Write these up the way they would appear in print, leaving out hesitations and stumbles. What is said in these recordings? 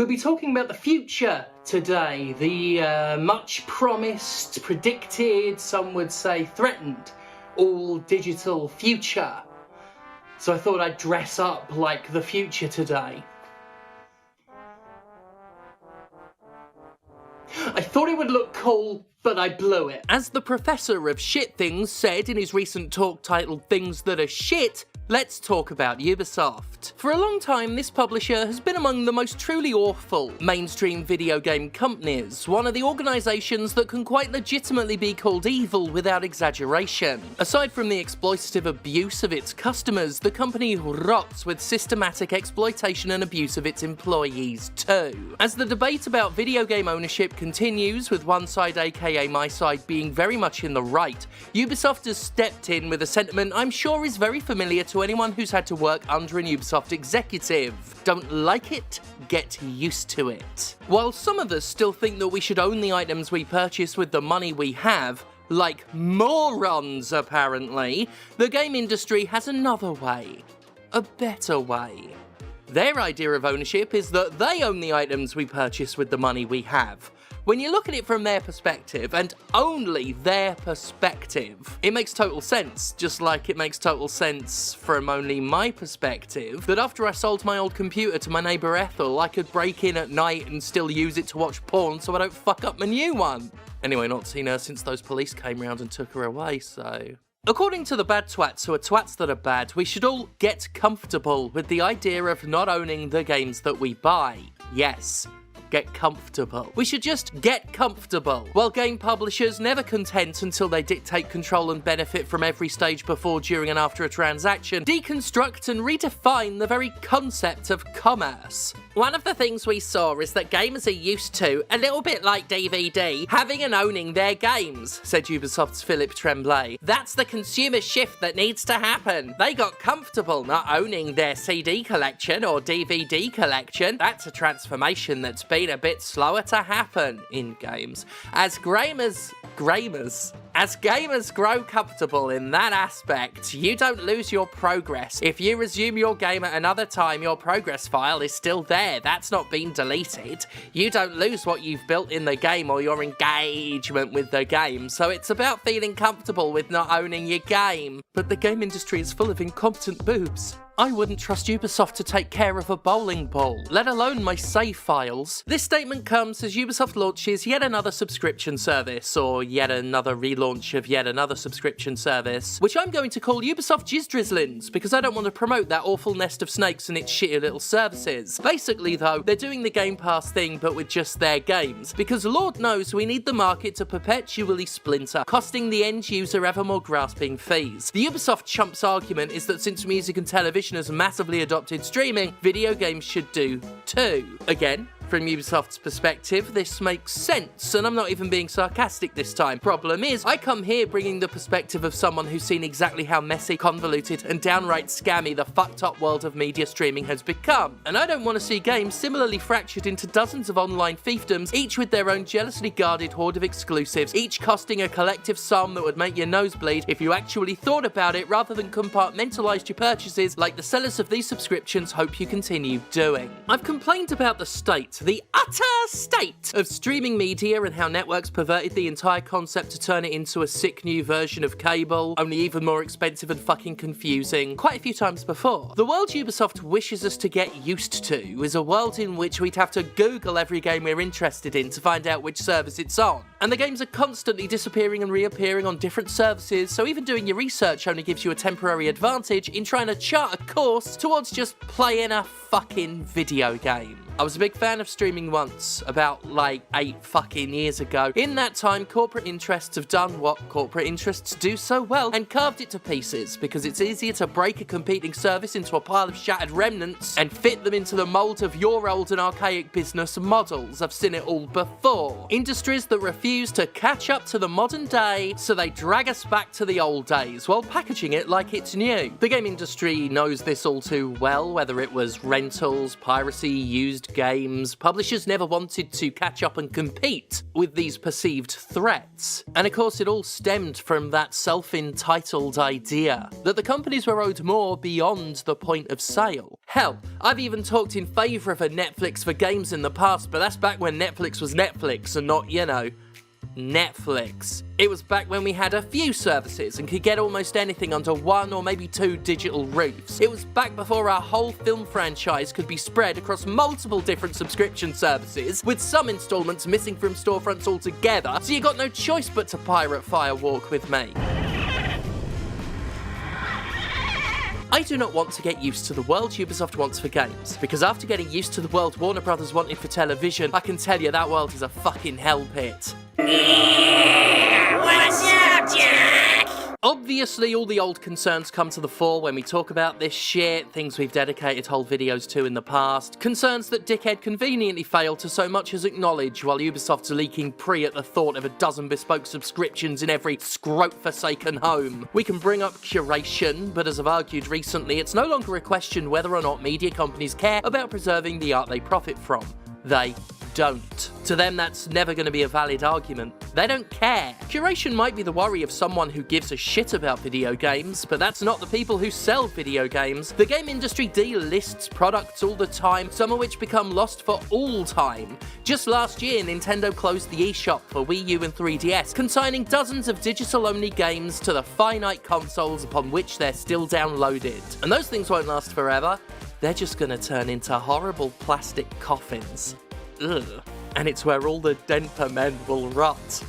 We'll be talking about the future today, the much promised, predicted, some would say threatened, all digital future. So I thought I'd dress up like the future today. I thought it would look cool, but I blew it. As the professor of shit things said in his recent talk titled Things That Are Shit, let's talk about Ubisoft. For a long time, this publisher has been among the most truly awful mainstream video game companies, one of the organisations that can quite legitimately be called evil without exaggeration. Aside from the exploitative abuse of its customers, the company rots with systematic exploitation and abuse of its employees too. As the debate about video game ownership continues, with one side aka my side being very much in the right, Ubisoft has stepped in with a sentiment I'm sure is very familiar to anyone who's had to work under an Ubisoft executive. Don't like it? Get used to it. While some of us still think that we should own the items we purchase with the money we have, like morons apparently, the game industry has another way. A better way. Their idea of ownership is that they own the items we purchase with the money we have. When you look at it from their perspective, and only their perspective, it makes total sense, just like it makes total sense from only my perspective, that after I sold my old computer to my neighbour Ethel, I could break in at night and still use it to watch porn so I don't fuck up my new one. Anyway, not seen her since those police came round and took her away, so... According to the bad twats who are twats that are bad, we should all get comfortable with the idea of not owning the games that we buy. Yes. Get comfortable. We should just get comfortable. While game publishers never content until they dictate control and benefit from every stage before, during and after a transaction, deconstruct and redefine the very concept of commerce. One of the things we saw is that gamers are used to, a little bit like DVD, having and owning their games, said Ubisoft's Philippe Tremblay. That's the consumer shift that needs to happen. They got comfortable not owning their CD collection or DVD collection. That's a transformation that's been a bit slower to happen in games. As gamers grow comfortable in that aspect, you don't lose your progress. If you resume your game at another time, your progress file is still there. That's not been deleted. You don't lose what you've built in the game or your engagement with the game, so it's about feeling comfortable with not owning your game. But the game industry is full of incompetent boobs. I wouldn't trust Ubisoft to take care of a bowling ball, let alone my save files. This statement comes as Ubisoft launches yet another subscription service, or yet another relaunch of yet another subscription service, which I'm going to call Ubisoft Jizdrizzlins, because I don't want to promote that awful nest of snakes and its shitty little services. Basically though, they're doing the Game Pass thing but with just their games, because Lord knows we need the market to perpetually splinter, costing the end user ever more grasping fees. The Ubisoft chump's argument is that since music and television has massively adopted streaming, video games should do too. Again, from Ubisoft's perspective, this makes sense, and I'm not even being sarcastic this time. Problem is, I come here bringing the perspective of someone who's seen exactly how messy, convoluted, and downright scammy the fucked up world of media streaming has become. And I don't want to see games similarly fractured into dozens of online fiefdoms, each with their own jealously guarded horde of exclusives, each costing a collective sum that would make your nose bleed if you actually thought about it rather than compartmentalised your purchases like the sellers of these subscriptions hope you continue doing. I've complained about the utter state of streaming media and how networks perverted the entire concept to turn it into a sick new version of cable, only even more expensive and fucking confusing, quite a few times before. The world Ubisoft wishes us to get used to is a world in which we'd have to Google every game we're interested in to find out which service it's on. And the games are constantly disappearing and reappearing on different services, so even doing your research only gives you a temporary advantage in trying to chart a course towards just playing a fucking video game. I was a big fan of streaming once, about like 8 fucking years ago. In that time, corporate interests have done what corporate interests do so well and carved it to pieces, because it's easier to break a competing service into a pile of shattered remnants and fit them into the mould of your old and archaic business models. I've seen it all before. Industries that refuse to catch up to the modern day, so they drag us back to the old days while packaging it like it's new. The game industry knows this all too well, whether it was rentals, piracy, used games. Publishers never wanted to catch up and compete with these perceived threats. And of course it all stemmed from that self-entitled idea that the companies were owed more beyond the point of sale. Hell, I've even talked in favour of a Netflix for games in the past, but that's back when Netflix was Netflix and not, you know, Netflix. It was back when we had a few services and could get almost anything under one or maybe two digital roofs. It was back before our whole film franchise could be spread across multiple different subscription services, with some installments missing from storefronts altogether, so you got no choice but to pirate Firewalk with me. I do not want to get used to the world Ubisoft wants for games, because after getting used to the world Warner Brothers wanted for television, I can tell you that world is a fucking hell pit. What's up, Jack? Obviously, all the old concerns come to the fore when we talk about this shit, things we've dedicated whole videos to in the past, concerns that Dickhead conveniently failed to so much as acknowledge while Ubisoft's leaking pre at the thought of a dozen bespoke subscriptions in every scrote-forsaken home. We can bring up curation, but as I've argued recently, it's no longer a question whether or not media companies care about preserving the art they profit from. They don't. To them, that's never going to be a valid argument. They don't care. Curation might be the worry of someone who gives a shit about video games, but that's not the people who sell video games. The game industry delists products all the time, some of which become lost for all time. Just last year, Nintendo closed the eShop for Wii U and 3DS, consigning dozens of digital-only games to the finite consoles upon which they're still downloaded. And those things won't last forever. They're just gonna turn into horrible plastic coffins. Ugh. And it's where all the Denpa men will rot.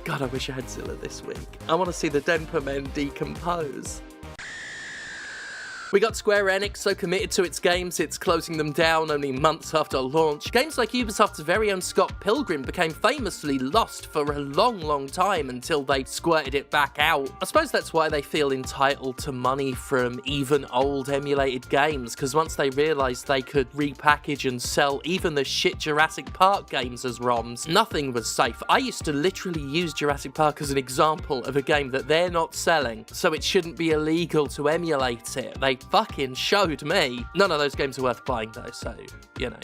God, I wish I had Zilla this week. I want to see the Denpa men decompose. We got Square Enix so committed to its games, it's closing them down only months after launch. Games like Ubisoft's very own Scott Pilgrim became famously lost for a long time until they squirted it back out. I suppose that's why they feel entitled to money from even old emulated games, because once they realised they could repackage and sell even the shit Jurassic Park games as ROMs, nothing was safe. I used to literally use Jurassic Park as an example of a game that they're not selling, so it shouldn't be illegal to emulate it. They fucking showed me. None of those games are worth buying though, so, you know,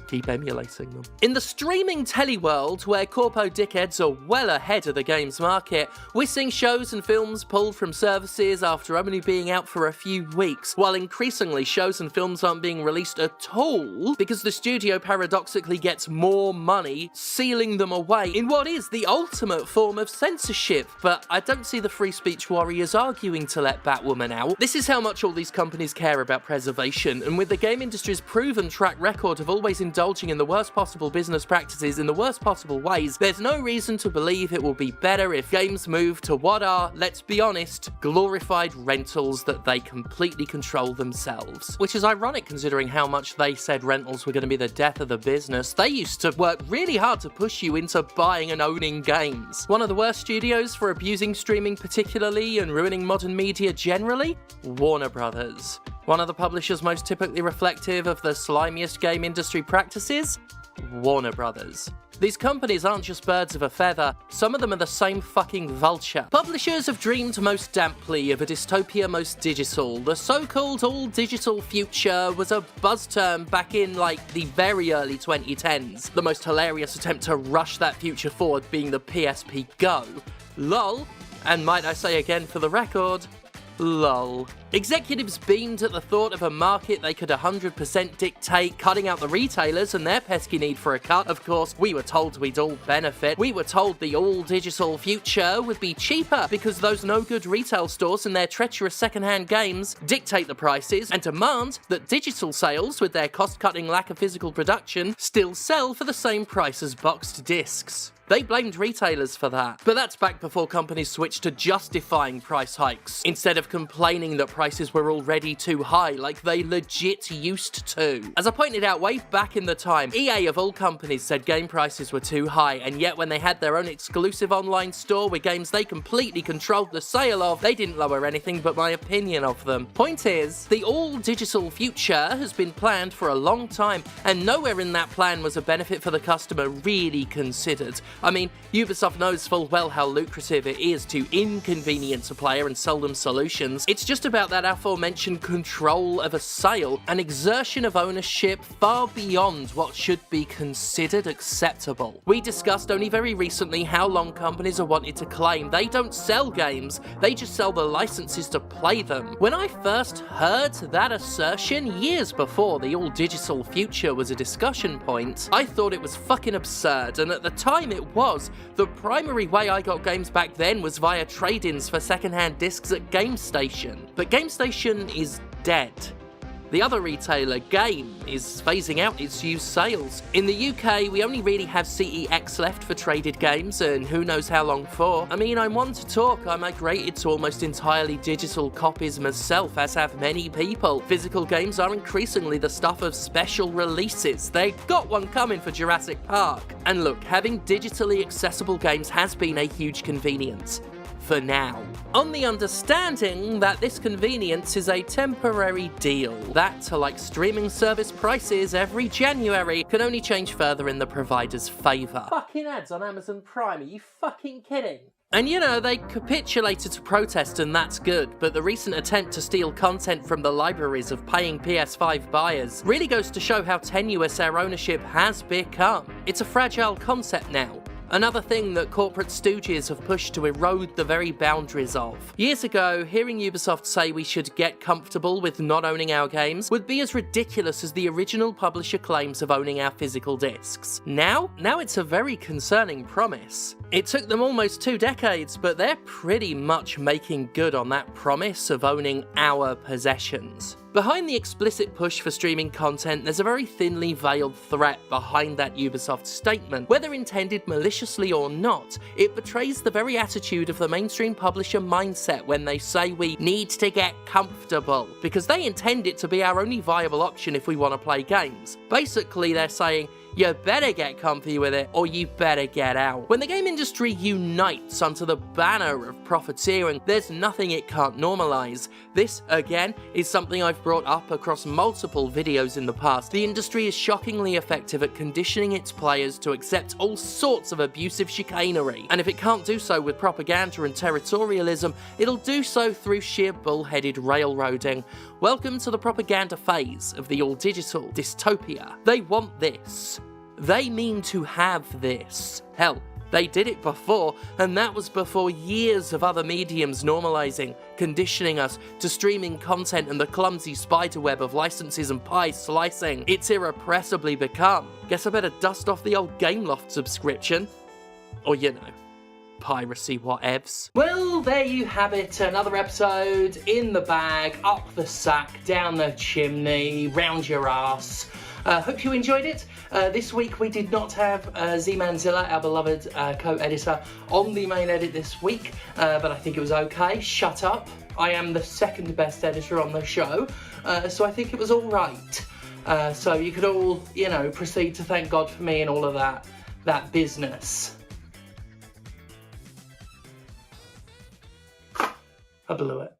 keep emulating them. In the streaming telly world, where corpo dickheads are well ahead of the games market, we're seeing shows and films pulled from services after only being out for a few weeks, while increasingly shows and films aren't being released at all because the studio paradoxically gets more money, sealing them away in what is the ultimate form of censorship. But I don't see the free speech warriors arguing to let Batwoman out. This is how much all these companies care about preservation, and with the game industry's proven track record of always indulging in the worst possible business practices in the worst possible ways, there's no reason to believe it will be better if games move to what are, let's be honest, glorified rentals that they completely control themselves. Which is ironic considering how much they said rentals were going to be the death of the business. They used to work really hard to push you into buying and owning games. One of the worst studios for abusing streaming particularly and ruining modern media generally? Warner Brothers. One of the publishers most typically reflective of the slimiest game industry practices? Warner Brothers. These companies aren't just birds of a feather, some of them are the same fucking vulture. Publishers have dreamed most damply of a dystopia most digital. The so-called all-digital future was a buzz term back in, like, the very early 2010s. The most hilarious attempt to rush that future forward being the PSP Go. LOL. And might I say again for the record, LOL. Executives beamed at the thought of a market they could 100% dictate, cutting out the retailers and their pesky need for a cut. Of course, we were told we'd all benefit. We were told the all-digital future would be cheaper because those no-good retail stores and their treacherous second-hand games dictate the prices and demand that digital sales, with their cost-cutting lack of physical production, still sell for the same price as boxed discs. They blamed retailers for that. But that's back before companies switched to justifying price hikes, instead of complaining that prices were already too high, like they legit used to. As I pointed out way back in the time, EA of all companies said game prices were too high, and yet when they had their own exclusive online store with games they completely controlled the sale of, they didn't lower anything but my opinion of them. Point is, the all-digital future has been planned for a long time, and nowhere in that plan was a benefit for the customer really considered. I mean, Ubisoft knows full well how lucrative it is to inconvenience a player and sell them solutions. It's just about about that aforementioned control of a sale, an exertion of ownership far beyond what should be considered acceptable. We discussed only very recently how long companies are wanted to claim they don't sell games, they just sell the licenses to play them. When I first heard that assertion, years before the all-digital future was a discussion point, I thought it was fucking absurd, and at the time it was. The primary way I got games back then was via trade-ins for second-hand discs at GameStation. But GameStation is dead. The other retailer, Game, is phasing out its used sales. In the UK, we only really have CEX left for traded games, and who knows how long for. I mean, I'm one to talk. I migrated to almost entirely digital copies myself, as have many people. Physical games are increasingly the stuff of special releases. They got one coming for Jurassic Park. And look, having digitally accessible games has been a huge convenience. For now. On the understanding that this convenience is a temporary deal, that, like streaming service prices every January, can only change further in the provider's favour. Fucking ads on Amazon Prime, are you fucking kidding? And you know, they capitulated to protest and that's good, but the recent attempt to steal content from the libraries of paying PS5 buyers really goes to show how tenuous our ownership has become. It's a fragile concept now. Another thing that corporate stooges have pushed to erode the very boundaries of. Years ago, hearing Ubisoft say we should get comfortable with not owning our games would be as ridiculous as the original publisher claims of owning our physical discs. Now it's a very concerning promise. It took them almost 2 decades, but they're pretty much making good on that promise of owning our possessions. Behind the explicit push for streaming content, there's a very thinly veiled threat behind that Ubisoft statement. Whether intended maliciously or not, it betrays the very attitude of the mainstream publisher mindset when they say we need to get comfortable, because they intend it to be our only viable option if we want to play games. Basically, they're saying, you better get comfy with it, or you better get out. When the game industry unites under the banner of profiteering, there's nothing it can't normalise. This, again, is something I've brought up across multiple videos in the past. The industry is shockingly effective at conditioning its players to accept all sorts of abusive chicanery, and if it can't do so with propaganda and territorialism, it'll do so through sheer bullheaded railroading. Welcome to the propaganda phase of the all-digital dystopia. They want this. They mean to have this. Hell, they did it before, and that was before years of other mediums normalising, conditioning us to streaming content and the clumsy spiderweb of licenses and pie slicing it's irrepressibly become. Guess I better dust off the old Gameloft subscription. Or, you know, piracy whatevs. Well, there you have it, another episode in the bag, up the sack, down the chimney, round your ass. Hope you enjoyed it. This week we did not have Z-Manzilla, our beloved co-editor, on the main edit this week, but I think it was okay. Shut up. I am the second best editor on the show, so I think it was all right. So you could all, you know, proceed to thank God for me and all of that business. I blew it.